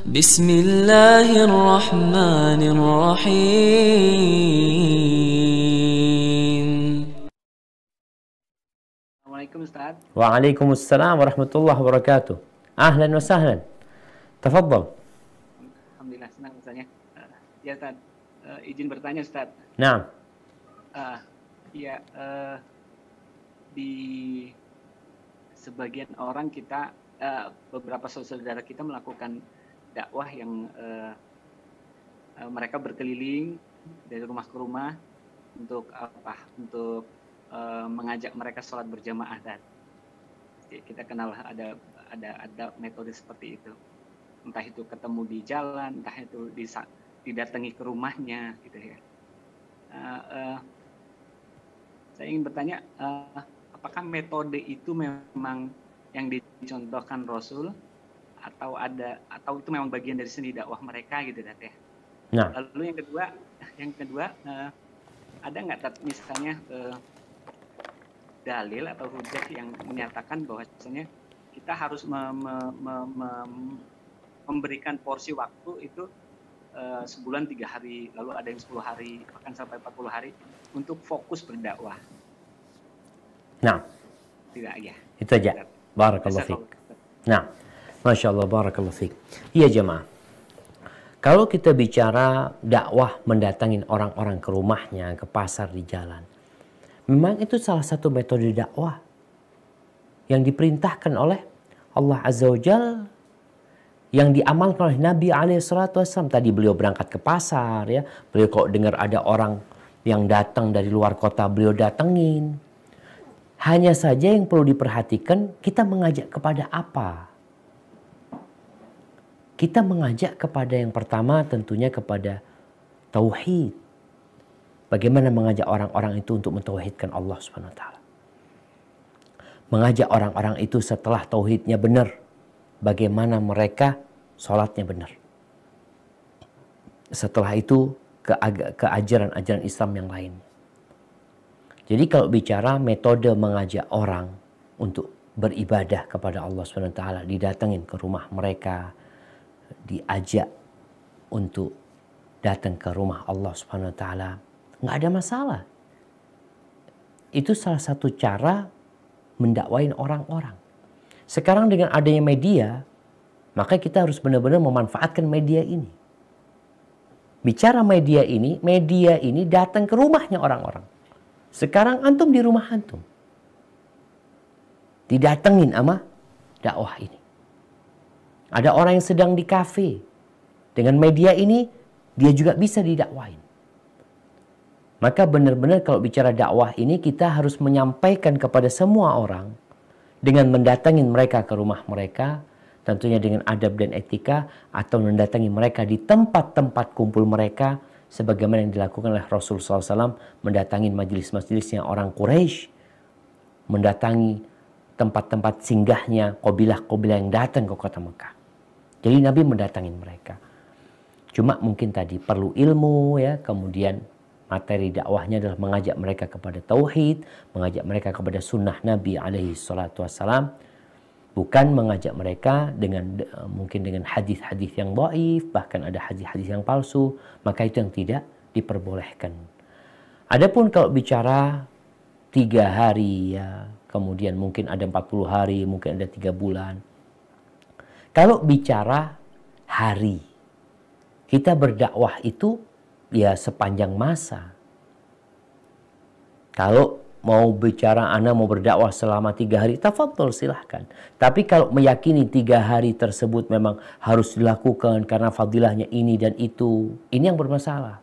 Bismillahirrahmanirrahim. Assalamualaikum Ustaz. Waalaikumsalam warahmatullahi wabarakatuh. Ahlan wa sahlan. Tafadhal. Alhamdulillah senang Ustaznya. Ya Ustaz, izin bertanya Ustaz. Naam. Ya, di sebagian orang kita, beberapa saudara kita melakukan dakwah yang mereka berkeliling dari rumah ke rumah untuk apa? Untuk mengajak mereka sholat berjamaah dan kita kenal ada metode seperti itu. Entah itu ketemu di jalan, entah itu didatangi ke rumahnya, gitu ya. Saya ingin bertanya, apakah metode itu memang yang dicontohkan Rasul atau itu memang bagian dari seni dakwah mereka gitu ya? Nah. Lalu yang kedua, ada nggak misalnya dalil atau hujah yang menyatakan bahwasanya kita harus memberikan porsi waktu itu sebulan 3 hari, lalu ada yang 10 hari, bahkan sampai 40 hari untuk fokus berdakwah. Nah. Tidak, ya. Itu aja. Barakallahu fiik. Nah, Masya Allah, barakallahu fiik. Iya jemaah. Kalau kita bicara dakwah mendatangin orang-orang ke rumahnya, ke pasar, di jalan. Memang itu salah satu metode dakwah yang diperintahkan oleh Allah Azza wa Jalla, yang diamalkan oleh Nabi SAW. Tadi beliau berangkat ke pasar, ya. Beliau kalau dengar ada orang yang datang dari luar kota, beliau datengin. Hanya saja yang perlu diperhatikan, kita mengajak kepada apa? Kita mengajak kepada yang pertama tentunya kepada tauhid. Bagaimana mengajak orang-orang itu untuk mentauhidkan Allah Subhanahu wa taala. Mengajak orang-orang itu setelah tauhidnya benar, bagaimana mereka sholatnya benar. Setelah itu ke ajaran-ajaran Islam yang lain. Jadi kalau bicara metode mengajak orang untuk beribadah kepada Allah Subhanahu wa taala, didatengin ke rumah mereka, diajak untuk datang ke rumah Allah Subhanahu wa taala, nggak ada masalah. Itu salah satu cara mendakwain orang-orang. Sekarang dengan adanya media, maka kita harus benar-benar memanfaatkan media ini. Bicara media ini datang ke rumahnya orang-orang. Sekarang antum di rumah antum, didatengin sama dakwah ini. Ada orang yang sedang di kafe, dengan media ini dia juga bisa didakwain. Maka benar-benar kalau bicara dakwah ini kita harus menyampaikan kepada semua orang dengan mendatangin mereka ke rumah mereka, tentunya dengan adab dan etika, atau mendatangi mereka di tempat-tempat kumpul mereka, sebagaimana yang dilakukan oleh Rasulullah SAW, mendatangi majelis-majelisnya orang Quraisy, mendatangi tempat-tempat singgahnya kabilah-kabilah yang datang ke kota Mekah. Jadi Nabi mendatangi mereka. Cuma mungkin tadi perlu ilmu, ya. Kemudian materi dakwahnya adalah mengajak mereka kepada tauhid, mengajak mereka kepada sunnah Nabi SAW. Bukan mengajak mereka mungkin dengan hadis-hadis yang dhaif, bahkan ada hadis-hadis yang palsu, maka itu yang tidak diperbolehkan. Adapun kalau bicara 3 hari, ya, kemudian mungkin ada 40 hari, mungkin ada 3 bulan. Kalau bicara hari, kita berdakwah itu ya sepanjang masa. Kalau mau bicara Anda mau berdakwah selama 3 hari, tafadhol silahkan. Tapi kalau meyakini 3 hari tersebut memang harus dilakukan karena fadilahnya ini dan itu, ini yang bermasalah.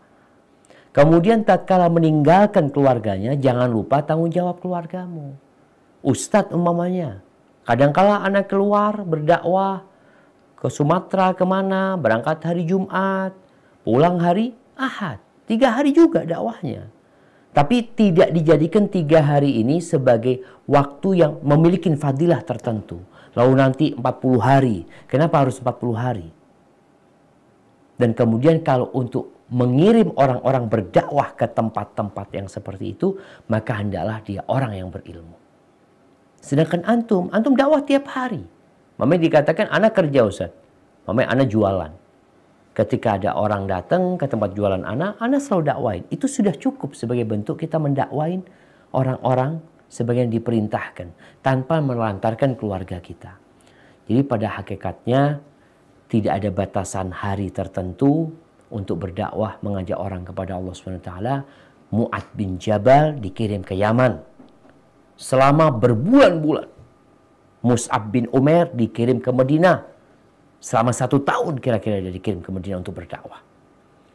Kemudian tatkala meninggalkan keluarganya, jangan lupa tanggung jawab keluargamu. Ustadz umpamanya, kadangkala anak keluar berdakwah ke Sumatera kemana, berangkat hari Jumat, pulang hari Ahad. 3 hari juga dakwahnya. Tapi tidak dijadikan 3 hari ini sebagai waktu yang memiliki fadilah tertentu. Lalu nanti 40 hari. Kenapa harus 40 hari? Dan kemudian kalau untuk mengirim orang-orang berdakwah ke tempat-tempat yang seperti itu, maka hendaklah dia orang yang berilmu. Sedangkan antum dakwah tiap hari. Mamanya dikatakan anak kerja Ustaz. Mamanya Ana jualan. Ketika ada orang datang ke tempat jualan Ana selalu dakwain. Itu sudah cukup sebagai bentuk kita mendakwain orang-orang sebagai yang diperintahkan tanpa melantarkan keluarga kita. Jadi pada hakikatnya tidak ada batasan hari tertentu untuk berdakwah mengajak orang kepada Allah SWT. Mu'ad bin Jabal dikirim ke Yaman selama berbulan-bulan. Mus'ab bin Umair dikirim ke Madinah selama 1 tahun kira-kira dia dikirim ke Madinah untuk berdakwah.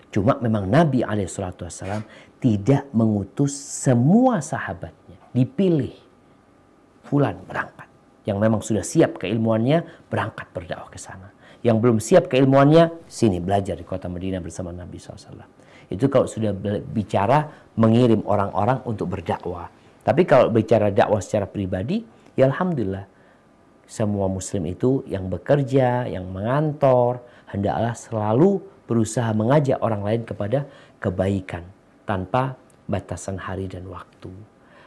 Cuma memang Nabi SAW tidak mengutus semua sahabatnya. Dipilih. Fulan berangkat. Yang memang sudah siap keilmuannya berangkat berdakwah ke sana. Yang belum siap keilmuannya sini belajar di kota Madinah bersama Nabi SAW. Itu kalau sudah bicara mengirim orang-orang untuk berdakwah. Tapi kalau bicara dakwah secara pribadi, ya Alhamdulillah. Semua muslim itu yang bekerja, yang mengantor, hendaklah selalu berusaha mengajak orang lain kepada kebaikan tanpa batasan hari dan waktu.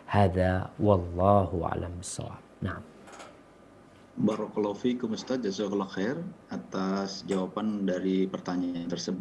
Hadza wallahu a'lam bissawab. Nah. Barakallahu fiikum Ustaz, jazakallahu khair atas jawaban dari pertanyaan tersebut.